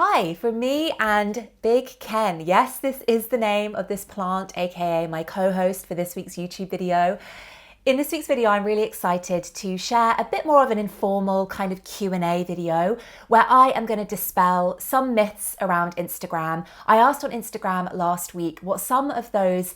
Hi from me and Big Ken. Yes, this is the name of this plant, aka my co-host for this week's YouTube video. In this week's video, I'm really excited to share a bit more of an informal kind of Q&A video where I am going to dispel some myths around Instagram. I asked on Instagram last week what some of those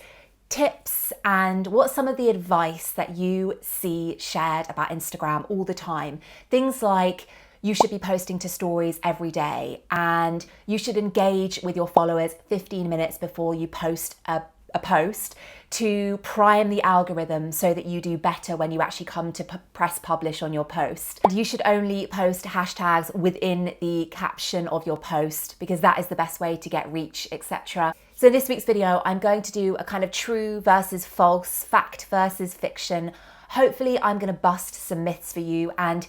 tips and what some of the advice that you see shared about Instagram all the time. Things like you should be posting to stories every day and you should engage with your followers 15 minutes before you post a post to prime the algorithm so that you do better when you actually come to press publish on your post. And you should only post hashtags within the caption of your post because that is the best way to get reach, etc. So in this week's video, I'm going to do a kind of true versus false, fact versus fiction. Hopefully I'm going to bust some myths for you and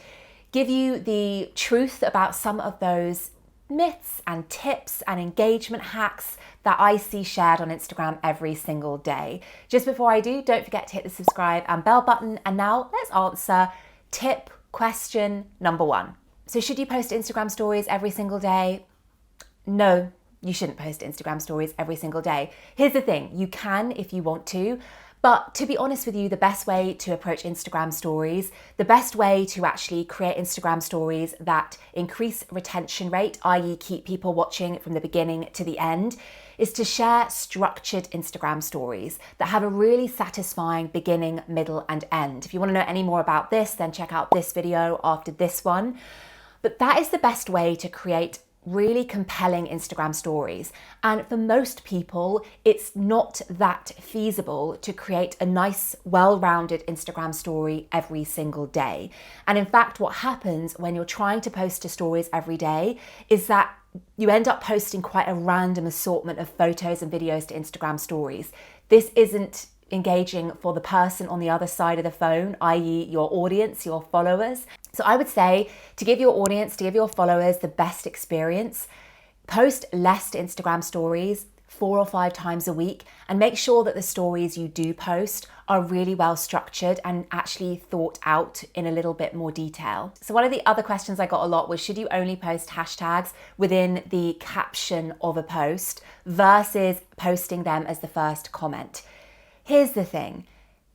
give you the truth about some of those myths and tips and engagement hacks that I see shared on Instagram every single day. Just before I do, don't forget to hit the subscribe and bell button. And now let's answer tip question number 1. So should you post Instagram stories every single day? No, you shouldn't post Instagram stories every single day. Here's the thing, you can if you want to, but to be honest with you, the best way to approach Instagram stories, the best way to actually create Instagram stories that increase retention rate, i.e. keep people watching from the beginning to the end, is to share structured Instagram stories that have a really satisfying beginning, middle, and end. If you want to know any more about this, then check out this video after this one. But that is the best way to create really compelling Instagram stories. And for most people, it's not that feasible to create a nice, well-rounded Instagram story every single day. And in fact, what happens when you're trying to post to stories every day is that you end up posting quite a random assortment of photos and videos to Instagram stories. This isn't engaging for the person on the other side of the phone, i.e. your audience, your followers. So I would say to give your audience, to give your followers the best experience, post less to Instagram stories 4 or 5 times a week and make sure that the stories you do post are really well structured and actually thought out in a little bit more detail. So one of the other questions I got a lot was, should you only post hashtags within the caption of a post versus posting them as the first comment? Here's the thing,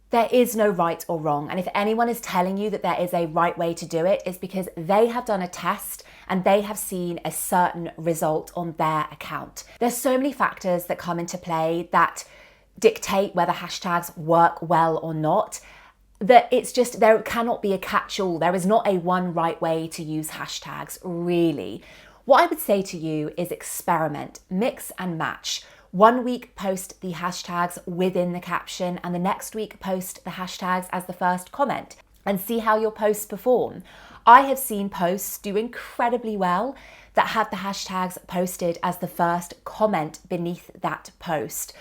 there is no right or wrong. And if anyone is telling you that there is a right way to do it, it's because they have done a test and they have seen a certain result on their account. There's so many factors that come into play that dictate whether hashtags work well or not, that it's just, there cannot be a catch-all. There is not a one right way to use hashtags, really. What I would say to you is experiment, mix and match. 1 week post the hashtags within the caption and the next week post the hashtags as the first comment and see how your posts perform. I have seen posts do incredibly well that have the hashtags posted as the first comment beneath that post.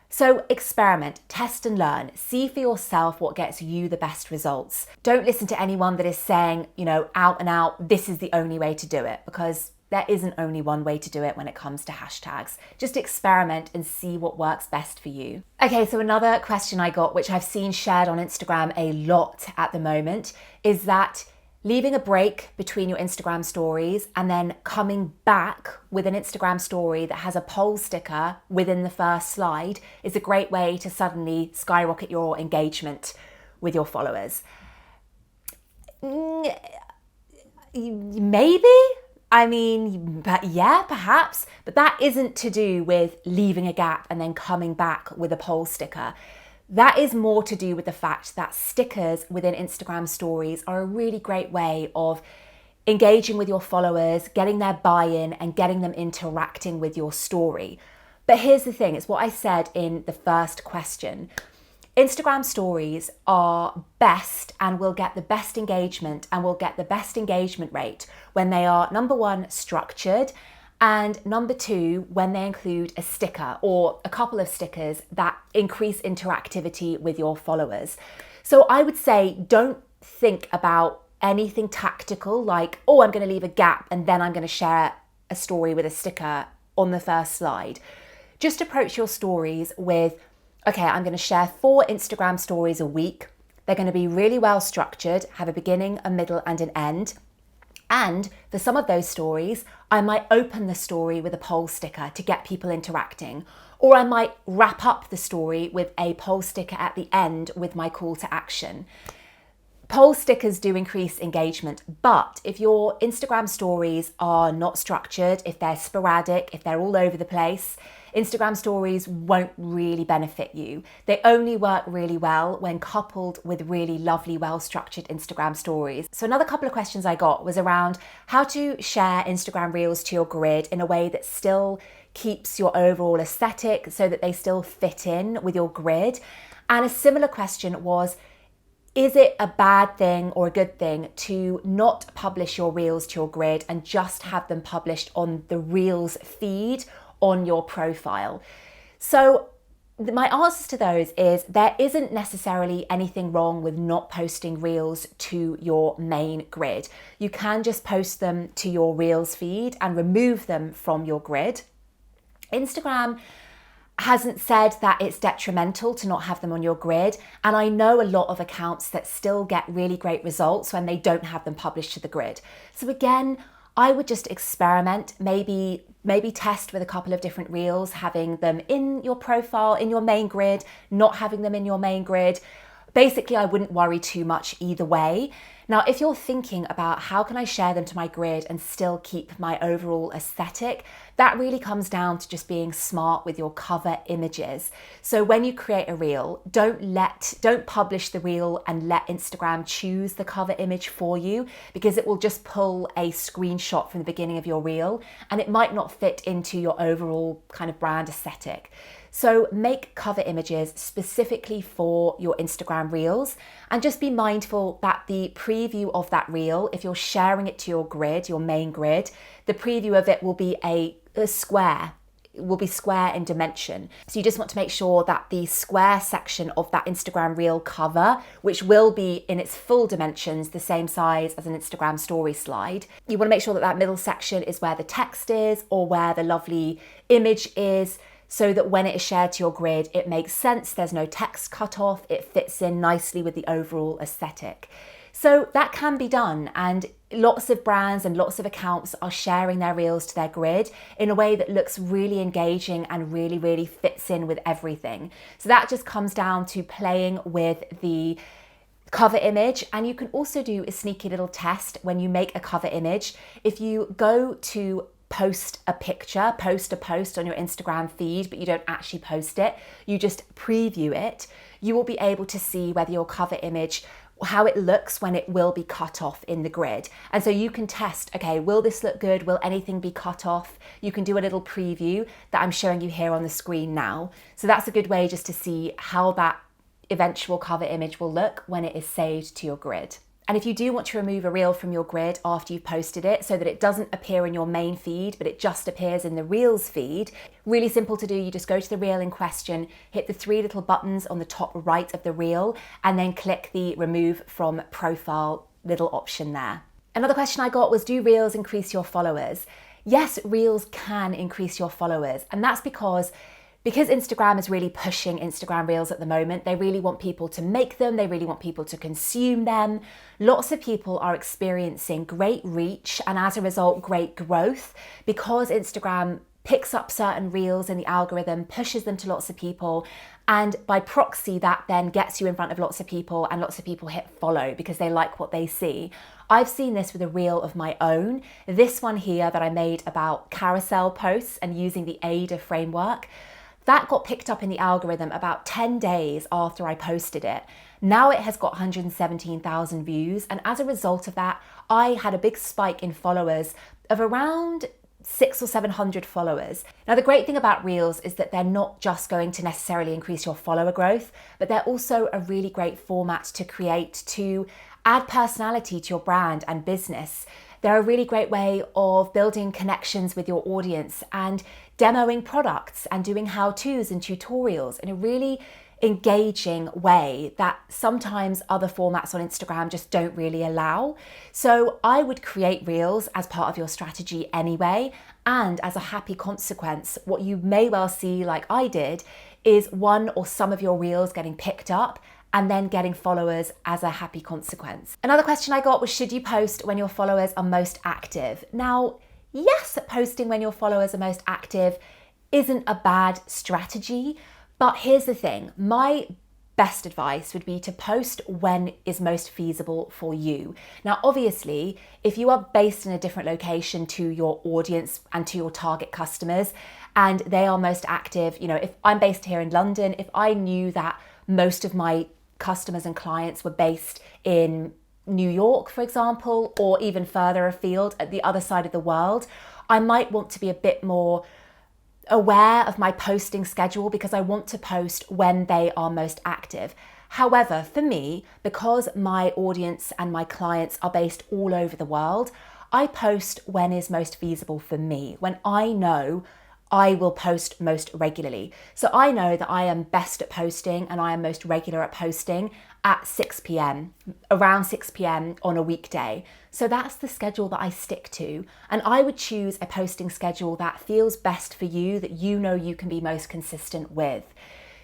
So experiment, test and learn, see for yourself what gets you the best results. Don't listen to anyone that is saying, out and out, this is the only way to do it, because there isn't only one way to do it when it comes to hashtags. Just experiment and see what works best for you. Okay, so another question I got, which I've seen shared on Instagram a lot at the moment, is that leaving a break between your Instagram stories and then coming back with an Instagram story that has a poll sticker within the first slide is a great way to suddenly skyrocket your engagement with your followers. Maybe? Yeah, perhaps, but that isn't to do with leaving a gap and then coming back with a poll sticker. That is more to do with the fact that stickers within Instagram stories are a really great way of engaging with your followers, getting their buy-in and getting them interacting with your story. But here's the thing, it's what I said in the first question. Instagram stories are best and will get the best engagement and will get the best engagement rate when they are, number 1, structured, and number 2, when they include a sticker or a couple of stickers that increase interactivity with your followers. So I would say don't think about anything tactical like, oh, I'm going to leave a gap and then I'm going to share a story with a sticker on the first slide. Just approach your stories with, okay, I'm going to share 4 Instagram stories a week. They're going to be really well structured, have a beginning, a middle, and an end. And for some of those stories, I might open the story with a poll sticker to get people interacting, or I might wrap up the story with a poll sticker at the end with my call to action. Poll stickers do increase engagement, but if your Instagram stories are not structured, if they're sporadic, if they're all over the place, Instagram stories won't really benefit you. They only work really well when coupled with really lovely, well-structured Instagram stories. So another couple of questions I got was around how to share Instagram Reels to your grid in a way that still keeps your overall aesthetic so that they still fit in with your grid. And a similar question was, is it a bad thing or a good thing to not publish your Reels to your grid and just have them published on the Reels feed on your profile? So my answers to those is there isn't necessarily anything wrong with not posting Reels to your main grid. You can just post them to your Reels feed and remove them from your grid. Instagram hasn't said that it's detrimental to not have them on your grid. And I know a lot of accounts that still get really great results when they don't have them published to the grid. So again, I would just experiment, maybe test with a couple of different Reels, having them in your profile, in your main grid, not having them in your main grid. Basically, I wouldn't worry too much either way. Now, if you're thinking about how can I share them to my grid and still keep my overall aesthetic, that really comes down to just being smart with your cover images. So when you create a Reel, don't publish the Reel and let Instagram choose the cover image for you, because it will just pull a screenshot from the beginning of your Reel and it might not fit into your overall kind of brand aesthetic. So make cover images specifically for your Instagram Reels, and just be mindful that the preview of that Reel, if you're sharing it to your grid, your main grid, the preview of it will be a square. It will be square in dimension. So you just want to make sure that the square section of that Instagram Reel cover, which will be in its full dimensions, the same size as an Instagram story slide, you want to make sure that that middle section is where the text is or where the lovely image is, so that when it is shared to your grid, it makes sense. There's no text cut off. It fits in nicely with the overall aesthetic. So that can be done, and lots of brands and lots of accounts are sharing their Reels to their grid in a way that looks really engaging and really, really fits in with everything. So that just comes down to playing with the cover image. And you can also do a sneaky little test when you make a cover image. If you go to post a picture, post a post on your Instagram feed, but you don't actually post it, you just preview it, you will be able to see whether your cover image, how it looks when it will be cut off in the grid. And so you can test, okay, will this look good? Will anything be cut off? You can do a little preview that I'm showing you here on the screen now. So that's a good way just to see how that eventual cover image will look when it is saved to your grid. And if you do want to remove a Reel from your grid after you've posted it so that it doesn't appear in your main feed, but it just appears in the Reels feed, really simple to do. You just go to the Reel in question, hit the three little buttons on the top right of the Reel, and then click the remove from profile little option there. Another question I got was, do Reels increase your followers? Yes, Reels can increase your followers. And that's because Instagram is really pushing Instagram Reels at the moment. They really want people to make them. They really want people to consume them. Lots of people are experiencing great reach and as a result, great growth, because Instagram picks up certain Reels in the algorithm, pushes them to lots of people, and by proxy that then gets you in front of lots of people, and lots of people hit follow because they like what they see. I've seen this with a Reel of my own. This one here that I made about carousel posts and using the ADA framework, that got picked up in the algorithm about 10 days after I posted it. Now it has got 117,000 views, and as a result of that, I had a big spike in followers of around 600 or 700 followers. Now, the great thing about Reels is that they're not just going to necessarily increase your follower growth, but they're also a really great format to create to add personality to your brand and business. They're a really great way of building connections with your audience and demoing products and doing how-tos and tutorials in a really engaging way that sometimes other formats on Instagram just don't really allow. So I would create Reels as part of your strategy anyway, and as a happy consequence, what you may well see, like I did, is one or some of your Reels getting picked up and then getting followers as a happy consequence. Another question I got was, should you post when your followers are most active? Now, yes, posting when your followers are most active isn't a bad strategy, but here's the thing. My best advice would be to post when is most feasible for you. Now, obviously, if you are based in a different location to your audience and to your target customers, and they are most active, if I'm based here in London, if I knew that most of my customers and clients were based in New York, for example, or even further afield at the other side of the world, I might want to be a bit more aware of my posting schedule because I want to post when they are most active. However, for me, because my audience and my clients are based all over the world, I post when is most feasible for me, when I know I will post most regularly. So I know that I am best at posting and I am most regular at posting at 6 p.m, around 6 p.m. on a weekday. So that's the schedule that I stick to. And I would choose a posting schedule that feels best for you, that you know you can be most consistent with.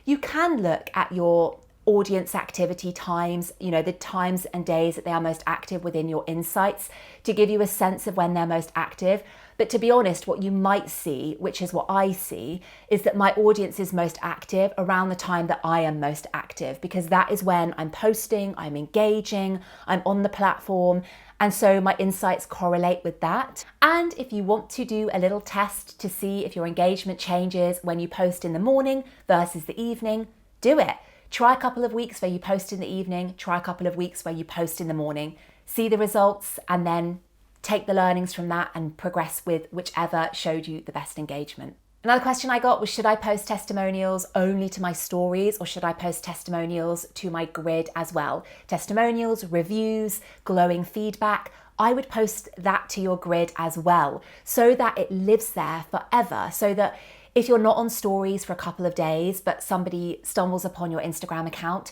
You can look at your audience activity times, the times and days that they are most active within your insights to give you a sense of when they're most active. But to be honest, what you might see, which is what I see, is that my audience is most active around the time that I am most active, because that is when I'm posting, I'm engaging, I'm on the platform. And so my insights correlate with that. And if you want to do a little test to see if your engagement changes when you post in the morning versus the evening, do it. Try a couple of weeks where you post in the evening, try a couple of weeks where you post in the morning, see the results, and then take the learnings from that and progress with whichever showed you the best engagement. Another question I got was, should I post testimonials only to my stories or should I post testimonials to my grid as well? Testimonials, reviews, glowing feedback, I would post that to your grid as well so that it lives there forever, so that if you're not on stories for a couple of days, but somebody stumbles upon your Instagram account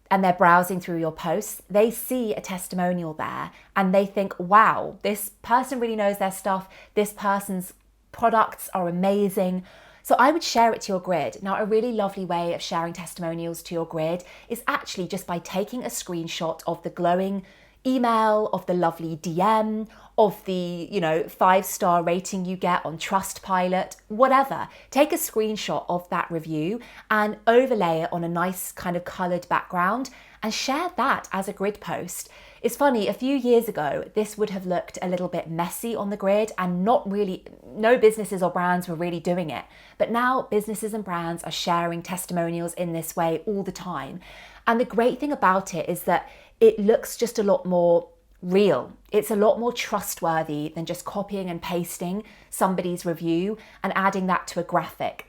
and they're browsing through your posts, they see a testimonial there and they think, wow, this person really knows their stuff. This person's products are amazing. So I would share it to your grid. Now, a really lovely way of sharing testimonials to your grid is actually just by taking a screenshot of the glowing email, of the lovely DM, of the 5-star rating you get on Trustpilot, whatever. Take a screenshot of that review and overlay it on a nice kind of coloured background and share that as a grid post. It's funny, a few years ago, this would have looked a little bit messy on the grid and no businesses or brands were really doing it. But now businesses and brands are sharing testimonials in this way all the time. And the great thing about it is that it looks just a lot more real. It's a lot more trustworthy than just copying and pasting somebody's review and adding that to a graphic.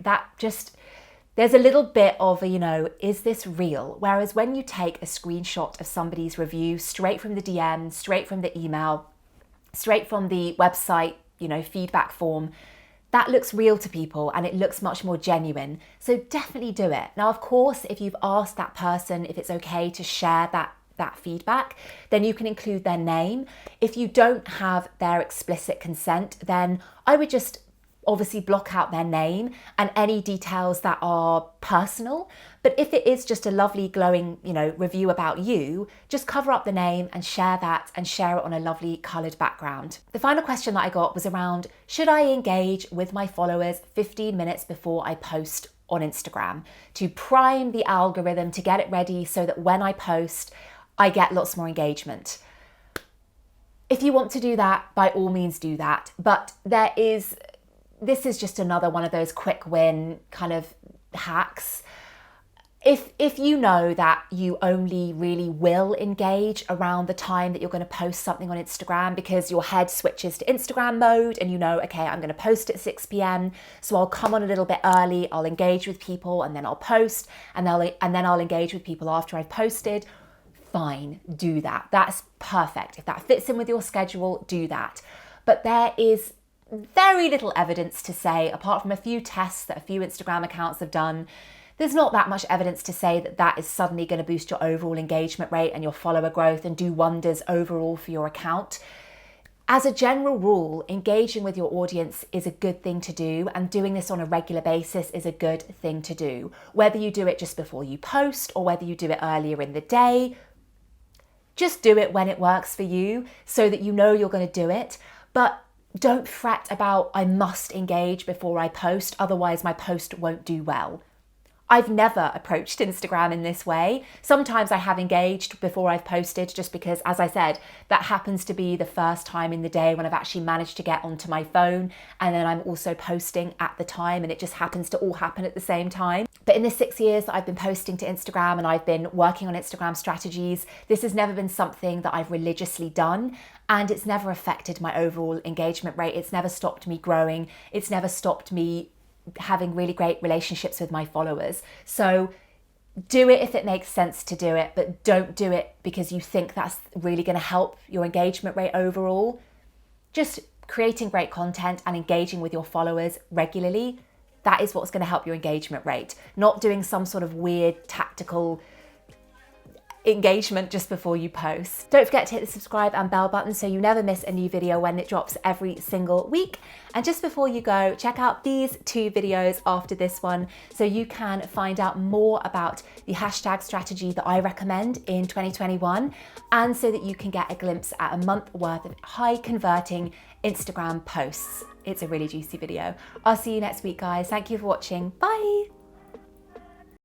There's a little bit of is this real? Whereas when you take a screenshot of somebody's review straight from the DM, straight from the email, straight from the website, feedback form, that looks real to people and it looks much more genuine. So definitely do it. Now, of course, if you've asked that person if it's okay to share that feedback, then you can include their name. If you don't have their explicit consent, then I would just obviously block out their name and any details that are personal. But if it is just a lovely glowing, review about you, just cover up the name and share that and share it on a lovely coloured background. The final question that I got was around, should I engage with my followers 15 minutes before I post on Instagram to prime the algorithm to get it ready so that when I post, I get lots more engagement? If you want to do that, by all means do that. But this is just another one of those quick win kind of hacks. If you know that you only really will engage around the time that you're going to post something on Instagram because your head switches to Instagram mode and okay, I'm going to post at 6 p.m. So I'll come on a little bit early, I'll engage with people and then I'll post and then I'll engage with people after I've posted. Fine, do that. That's perfect. If that fits in with your schedule, do that. But there is very little evidence to say, apart from a few tests that a few Instagram accounts have done, there's not that much evidence to say that that is suddenly going to boost your overall engagement rate and your follower growth and do wonders overall for your account. As a general rule, engaging with your audience is a good thing to do, and doing this on a regular basis is a good thing to do. Whether you do it just before you post or whether you do it earlier in the day, just do it when it works for you so that you know you're going to do it. But don't fret about, I must engage before I post, otherwise my post won't do well. I've never approached Instagram in this way. Sometimes I have engaged before I've posted just because, as I said, that happens to be the first time in the day when I've actually managed to get onto my phone, and then I'm also posting at the time, and it just happens to all happen at the same time. But in the 6 years that I've been posting to Instagram and I've been working on Instagram strategies, this has never been something that I've religiously done, and it's never affected my overall engagement rate. It's never stopped me growing. It's never stopped me having really great relationships with my followers. So do it if it makes sense to do it, but don't do it because you think that's really going to help your engagement rate overall. Just creating great content and engaging with your followers regularly, that is what's going to help your engagement rate. Not doing some sort of weird tactical engagement just before you post. Don't forget to hit the subscribe and bell button so you never miss a new video when it drops every single week. And just before you go, check out these 2 videos after this one so you can find out more about the hashtag strategy that I recommend in 2021, and so that you can get a glimpse at a month worth of high converting Instagram posts. It's a really juicy video. I'll see you next week, guys. Thank you for watching. Bye.